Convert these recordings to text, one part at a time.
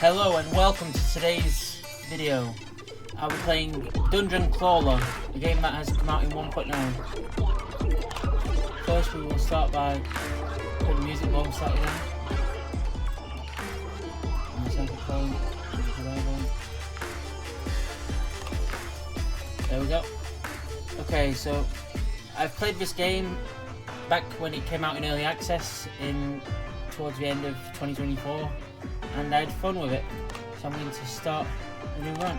Hello and welcome to today's video. I'll be playing Dungeon Clawler, a game that has come out in 1.0. First we will start by putting the music while we start again. There we go. Okay, so I've played this game back when it came out in early access towards the end of 2024. And I had fun with it, so I'm going to start a new run.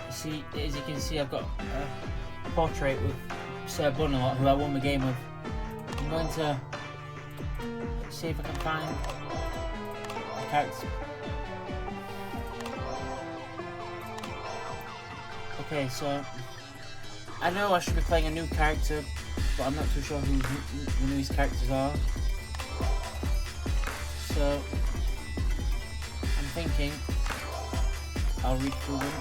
See, as you can see, I've got a portrait with Sir Bunalot, who I won the game with. I'm going to see if I can find a character. Okay, so I know I should be playing a new character, but I'm not too sure who these characters are. So I'm thinking I'll read through them.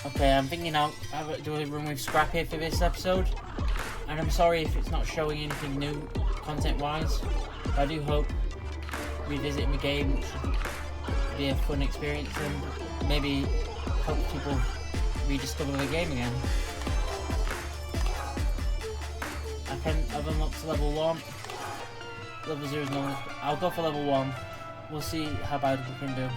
Okay, I'm thinking I'll do a run with Scrappy for this episode, and I'm sorry if it's not showing anything new content-wise. I do hope revisiting the game should be a fun experience and maybe help people rediscover the game again. I've unlocked to level 1. Level 0 is normal. I'll go for level 1. We'll see how bad we can do.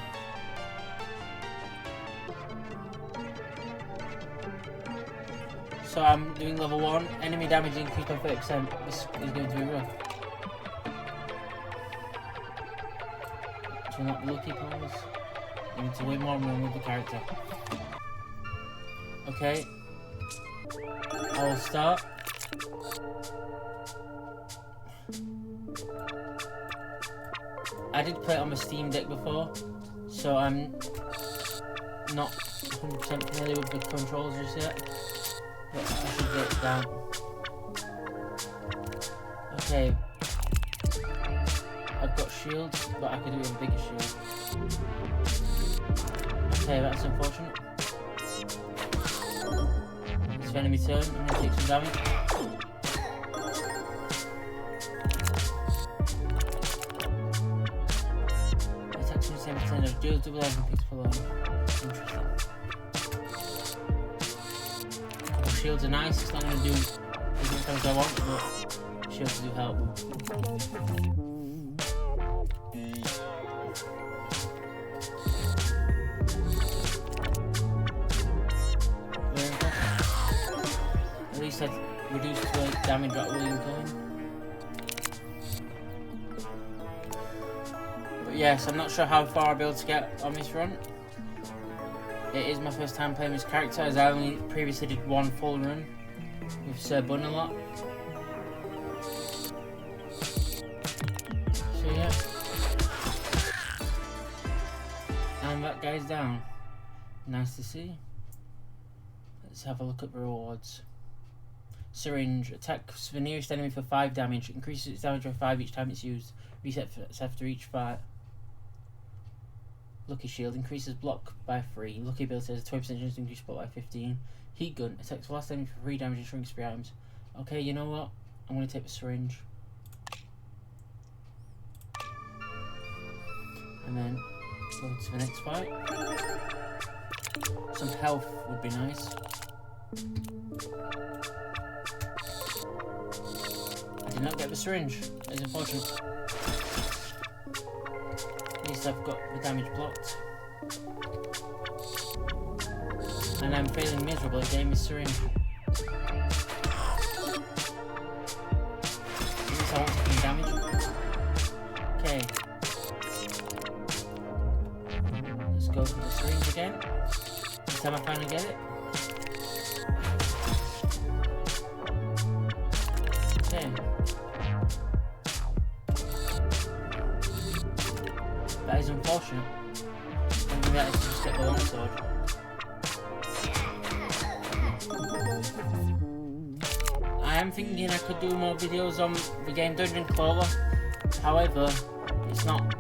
So I'm doing level 1. Enemy damage increased by 30%. This is going to be rough. To unlock the lucky players. You need to win more and more with the character. Okay. I will start. I did play it on the Steam Deck before, so I'm not 100% familiar with the controls just yet, but I should get it down. Okay, I've got shields, but I could do with a bigger shield. Okay, that's unfortunate. It's the enemy turn, I'm going to take some damage. Deals double damage picks per long. Interesting. Well, shields are nice, it's not going to do as much as I want, but shields do help. At least I've reduced the damage that William going. Yes, I'm not sure how far I'll be able to get on this run. It is my first time playing this character, as I only previously did one full run with Sir Bunalot. So yeah. And that guy's down. Nice to see. Let's have a look at the rewards. Syringe. Attacks the nearest enemy for 5 damage. Increases its damage by 5 each time it's used. Resets after each fight. Lucky Shield increases block by 3. Lucky ability has a 20% chance to increase block by 15. Heat Gun attacks the last enemy for 3 damage and shrinks 3 items. Okay, you know what? I'm going to take the syringe. And then go to the next fight. Some health would be nice. I did not get the syringe. It's unfortunate. At least I've got the damage blocked. And I'm failing miserably at getting my syringe. At least I want some damage. Okay. Let's go for the syringe again. This time I finally get it. Okay. That is unfortunate. Maybe that is just get the long sword. I am thinking I could do more videos on the game Dungeon Clawler. However, it's not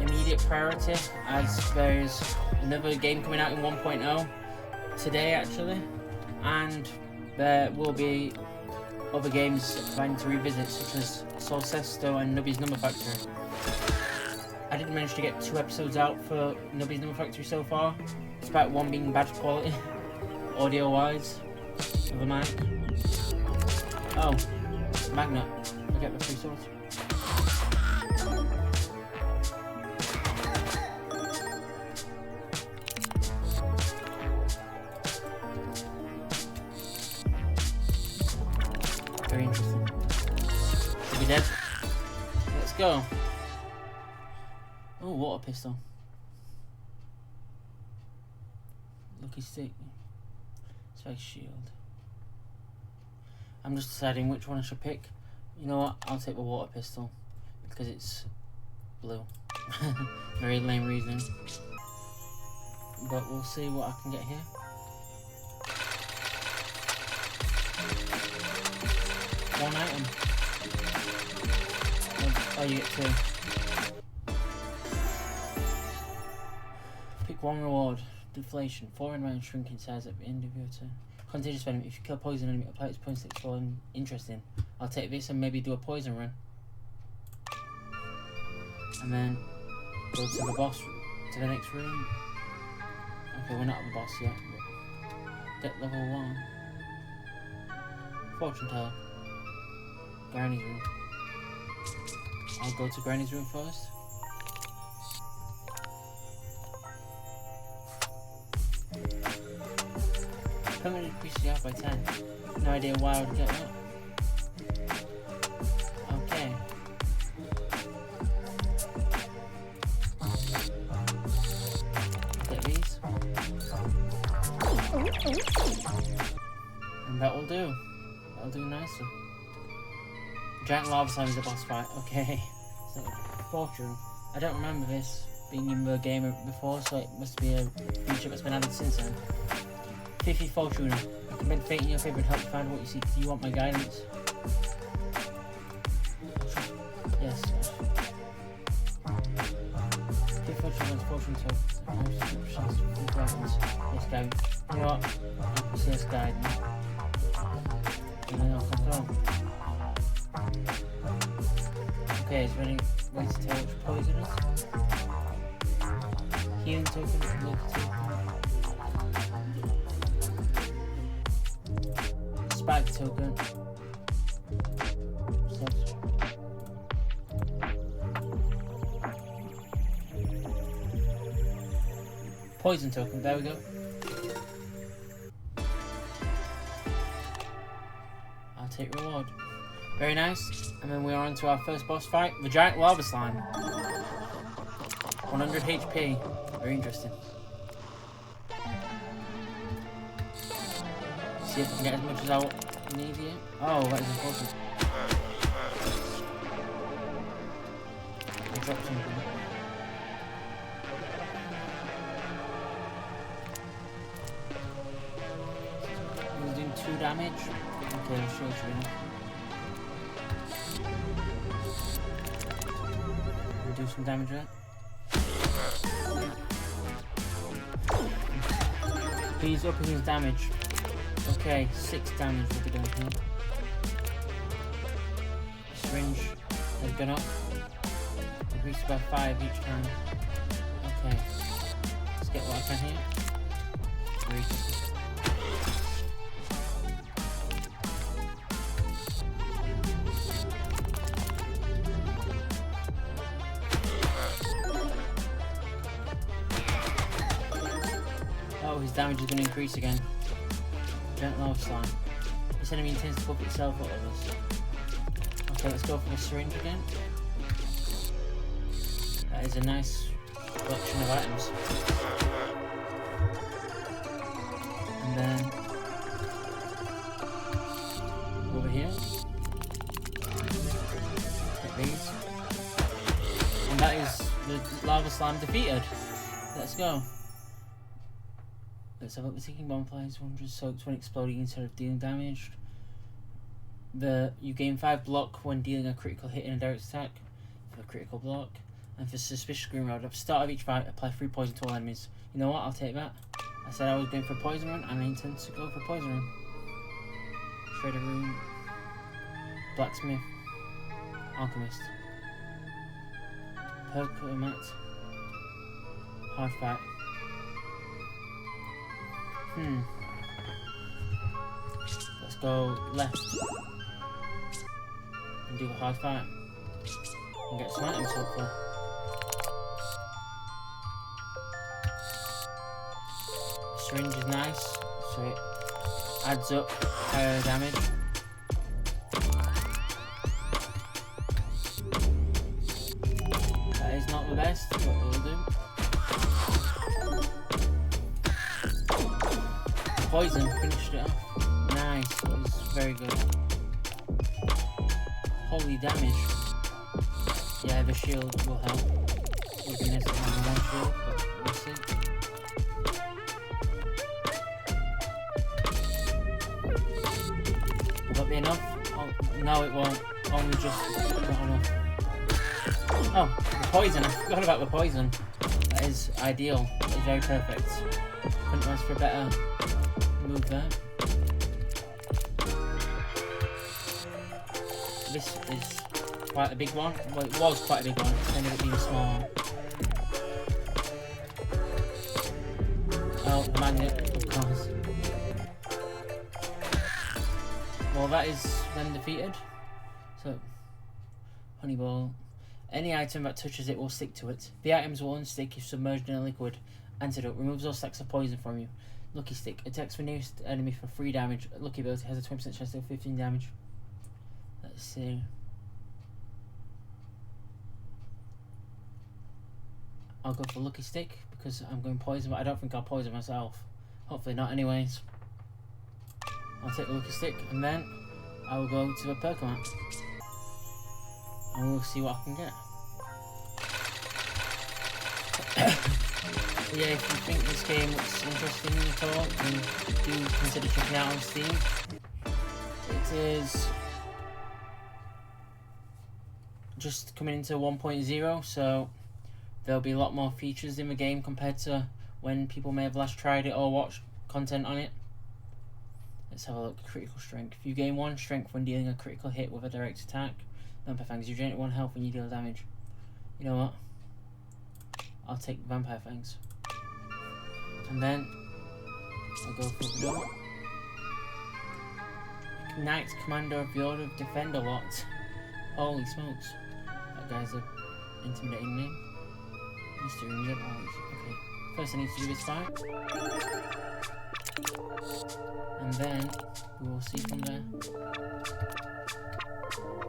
immediate priority, as there is another game coming out in 1.0 today actually, and there will be other games I need to revisit, such as Soul Sesto and Nubby's Number Factory. I did manage to get 2 episodes out for Nubby's Number Factory so far, despite one being bad quality, audio-wise, of a mic. Oh, magnet. I get the free sword. Very interesting. Should be dead. Let's go. Oh, water pistol. Lucky stick. Space shield. I'm just deciding which one I should pick. You know what? I'll take the water pistol because it's blue. Very lame reasoning. But we'll see what I can get here. One item. Oh, you get 2. Pick one reward. Deflation. 4 enemy shrink in size at the end of your turn. Contagious venom. If you kill a poison enemy, apply its poison sticks for interesting. I'll take this and maybe do a poison run. And then go to the boss, to the next room. Okay, we're not at the boss yet. Get level 1. Fortune teller. Granny's room. I'll go to Granny's room first. Permanently increase the health by 10. No idea why I would get that. Okay. Get these. And that will do. That'll do nicely. Giant lava slime is a boss fight. Okay. So, fortune. I don't remember this being in the game before, so it must be a feature that's been added since then. 50 fortune. Recommend fate in your favor and help you find what you seek. Do you want my guidance? Yes. 50 fortune wants fortune to guidance. Yes, guide. You know what? I'll say yes, guidance. And then I'll come through. Okay, is there any way to tell which poison is? Healing token, lucky token. Spike token. Poison token, there we go. I'll take reward. Very nice. And then we're on to our first boss fight, the giant lava slime. 100 HP. Very interesting. See if I can get as much as I need here. Oh, that is important. I dropped something. He's doing 2 damage. Okay, I'm sure it's enough. Do some damage there. He's upping his damage. Okay, 6 damage will be done here. Syringe has gone up. Increased by 5 each time. Okay. Let's get what I can here. Oh, his damage is going to increase again. Giant lava slime. This enemy intends to buff itself or others. Okay, let's go for the syringe again. That is a nice collection of items. And then over here. Get these. And that is the lava slime defeated. Let's go. Let's have a look. The ticking bomb flies 100 soaks when exploding instead of dealing damage. You gain 5 block when dealing a critical hit in a direct attack for a critical block. And for suspicious green rod, at the start of each fight, apply 3 poison to all enemies. You know what? I'll take that. I said I was going for a poison run, and I intend to go for a poison run. Shredder room. Blacksmith. Alchemist. Perclement. Hard fight. Let's go left. And do a hard fight. And get some items hopefully. Syringe is nice, so it adds up higher damage. That is not the best, but it will do. Poison finished it off. Nice, it was very good. Holy damage. Yeah, the shield will help. Even if it's only one shield, but we'll see. Will that be enough? Oh, no, it won't. Only just not enough. Oh, the poison. I forgot about the poison. That is ideal. That is very perfect. Couldn't ask for a better move there. This is quite a big one. Well, it was quite a big one. It ended up being a small one. Oh, the magnet, of course. Well, that is then defeated. So, Honeyball. Any item that touches it will stick to it. The items will unstick if submerged in a liquid. Antidote. Removes all stacks of poison from you. Lucky Stick. Attacks the nearest enemy for 3 damage. Lucky ability has a 20% chance to do 15 damage. Let's see. I'll go for Lucky Stick because I'm going poison, but I don't think I'll poison myself. Hopefully not anyways. I'll take the Lucky Stick and then I will go to the Perclement. And we'll see what I can get. Yeah, if you think this game looks interesting at all, then do consider checking it out on Steam. It is just coming into 1.0, so there'll be a lot more features in the game compared to when people may have last tried it or watched content on it. Let's have a look. Critical strength. If you gain 1 strength when dealing a critical hit with a direct attack, Vampire Fangs. You generate 1 health when you deal damage. You know what? I'll take Vampire Fangs. And then I'll go for the door. Knight, Commander of the Order of Defender Lot. Holy smokes. That guy's an intimidating name. Mr. Injured. Okay. First I need to do this fight. And then we will see from there.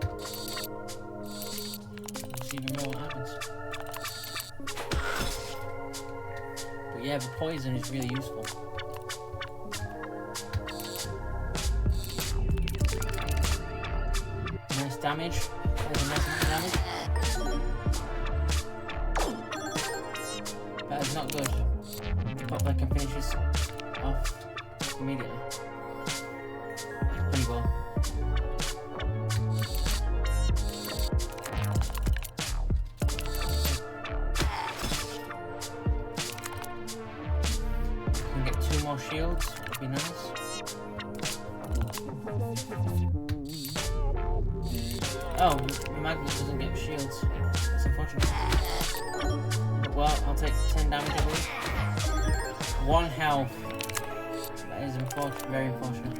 We'll see even more what happens. But yeah, the poison is really useful. Nice damage. There's a nice amount of damage. That is not good. Hopefully I can finish this off immediately. Honeyball. Can get 2 more shields, would be nice. Oh, the Magnus doesn't get shields. That's unfortunate. Well, I'll take 10 damage, I believe. 1 health. That is unfortunate, very unfortunate.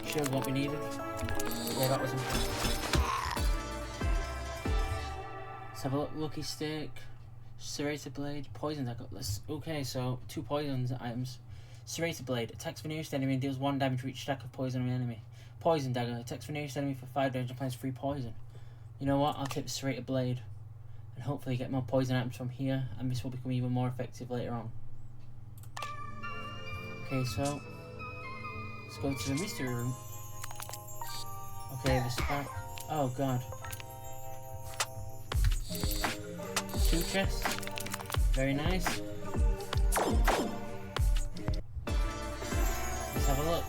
Shield won't be needed. But yeah, that was unfortunate. Let's have a look. Lucky Stick, Serrated Blade, Poison Dagger. Okay, so 2 poison items. Serrated Blade attacks the nearest enemy and deals 1 damage for each stack of poison on the enemy. Poison Dagger attacks the nearest enemy for 5 damage and applies 3 poison. You know what? I'll take the Serrated Blade and hopefully get more poison items from here, and this will become even more effective later on. Okay, so let's go to the mystery room. Okay, the spark. Oh god. 2 chests. Very nice. Let's have a look.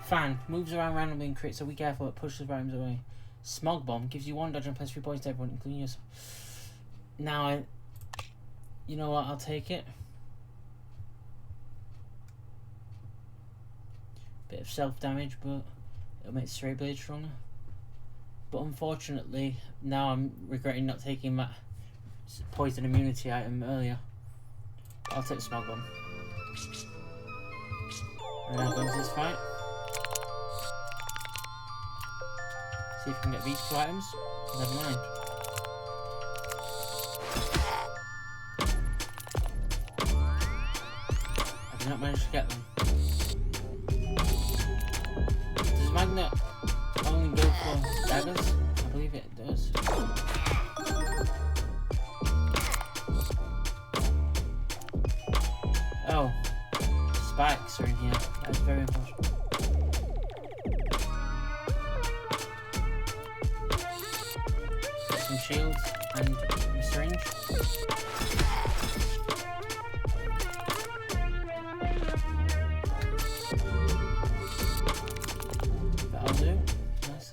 Fan moves around randomly and crits, so be careful, it pushes items away. Smog Bomb gives you 1 dodge and plus 3 points to everyone, including yourself. Now, you know what, I'll take it. Bit of self-damage, but it'll make straight blade stronger. But unfortunately, now I'm regretting not taking that poison immunity item earlier. I'll take the smog bomb. And now go into this fight. See if we can get these two items. Never mind. I did not manage to get them. Does Magnet only go for daggers? I believe it does. Oh, spikes are in here. That is very important. Some shields and a syringe. That'll do. Nice.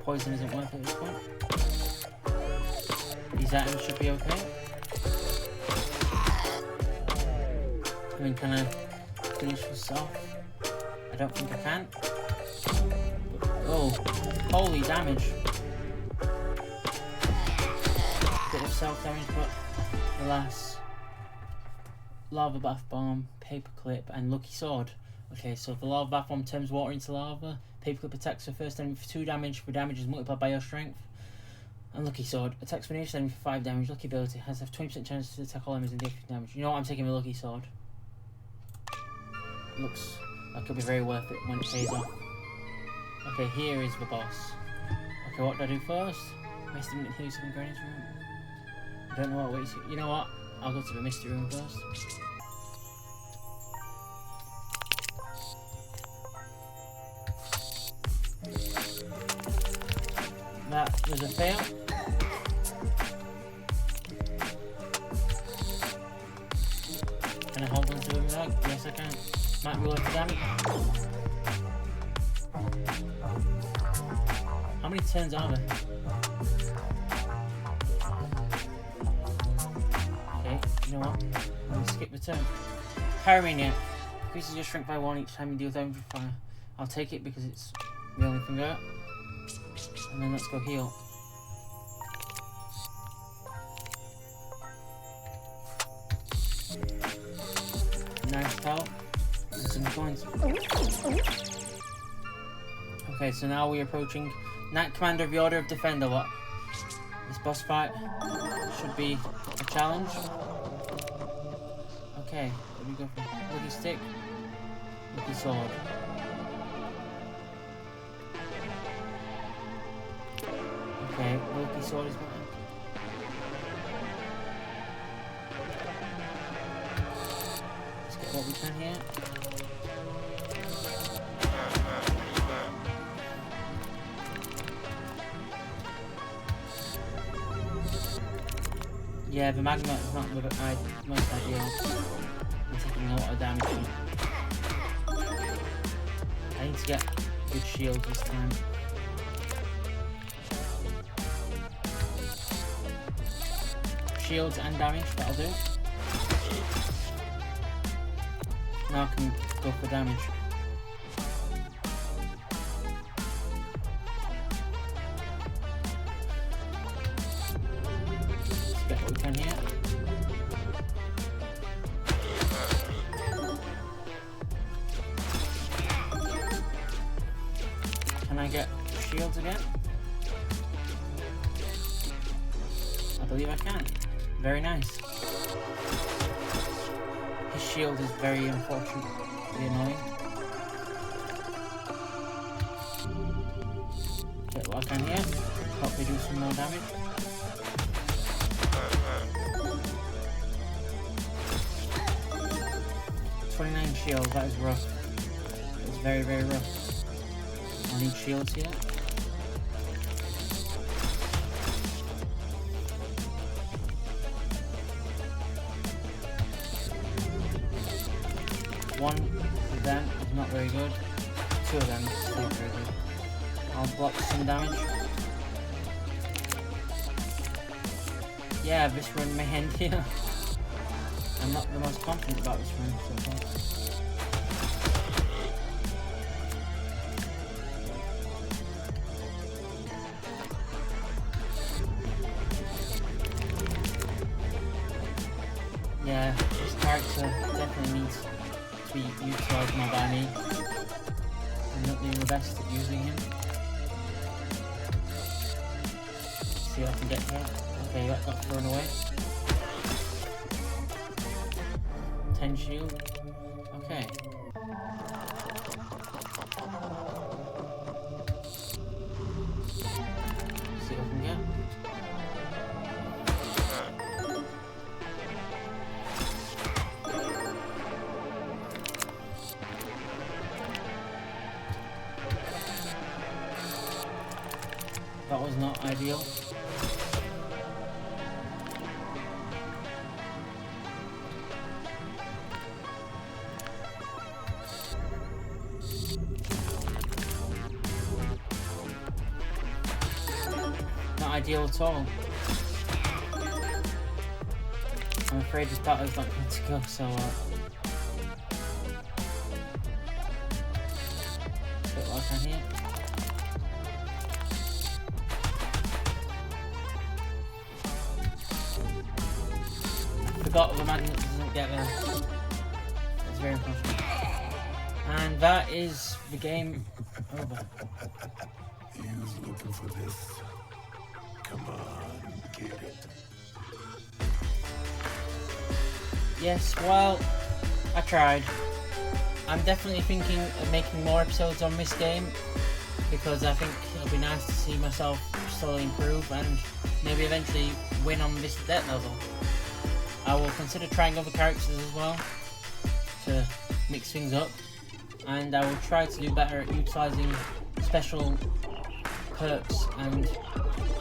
Poison isn't worth it at this point. These items should be okay. I mean, can I finish this off? I don't think I can. Oh, holy damage. Bit of self-damage, but alas. Lava Bath Bomb, Paperclip, and Lucky Sword. Okay, so the Lava Bath Bomb turns water into lava. Paperclip attacks the first enemy for 2 damage. The damage is multiplied by your strength. And Lucky Sword attacks the nearest enemy for 5 damage. Lucky ability has a 20% chance to attack all enemies and deal 50 damage. You know what? I'm taking the Lucky Sword. Looks like it'll be very worth it when it pays off. Okay, here is the boss. Okay, what do I do first? Waste a minute here, something going into room. I don't know what waits. You know what? I'll go to the mystery room first. That was a fail. Can I hold on to him back? Yes, I can. Might be worth the damage. How many turns are there? Okay, you know what? I'm gonna skip the turn. Pyromaniac. Increases your strength by 1 each time you deal damage with fire. I'll take it because it's the only thing out. And then let's go heal. Nice health. And some coins. Okay, so now we're approaching Knight Commander of the Order of Defender. What? This boss fight should be a challenge. Okay, where do we go from? Lucky Stick. Lucky Sword. Okay, Lucky Sword is better. Let's get what we can here. Yeah, the magma is not the most ideal. I'm taking a lot of damage. I need to get good shield this time. Shields and damage, that'll do. Now I can go for damage. Let's get what we can here. Can I get shields again? I believe I can. Very nice. His shield is very unfortunately annoying. Get what I can here. Hopefully do some more damage. $29 shield, that is rough. It's very, very rough. I need shields here. One of them is not very good. 2 of them is still very good. I'll block some damage. yeah, this run may end here. I'm not the most confident about this run so far. Yeah, this character definitely needs to be utilised more by me. I'm not doing the best at using him. See what I can get here. Okay, that got thrown away. 10 shield. Okay. See what I can get. That was not ideal. Not ideal at all. I'm afraid this battle is not going to go so well. Bit like I'm here. Forgot the magnet doesn't get there. It's very unfortunate. And that is the game over. He's looking for this. Come on, get it. Yes, well, I tried. I'm definitely thinking of making more episodes on this game because I think it'll be nice to see myself slowly improve and maybe eventually win on this debt level. I will consider trying other characters as well to mix things up, and I will try to do better at utilising special perks and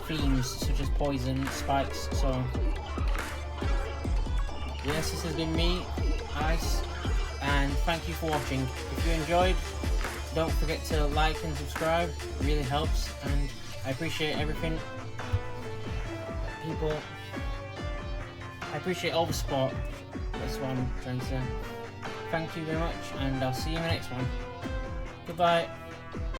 themes such as poison, spikes, so on. Yes, this has been me, Ice, and thank you for watching. If you enjoyed, don't forget to like and subscribe, it really helps, and I appreciate everything. People, I appreciate all the support, that's what I'm trying to say. Thank you very much, and I'll see you in the next one. Goodbye.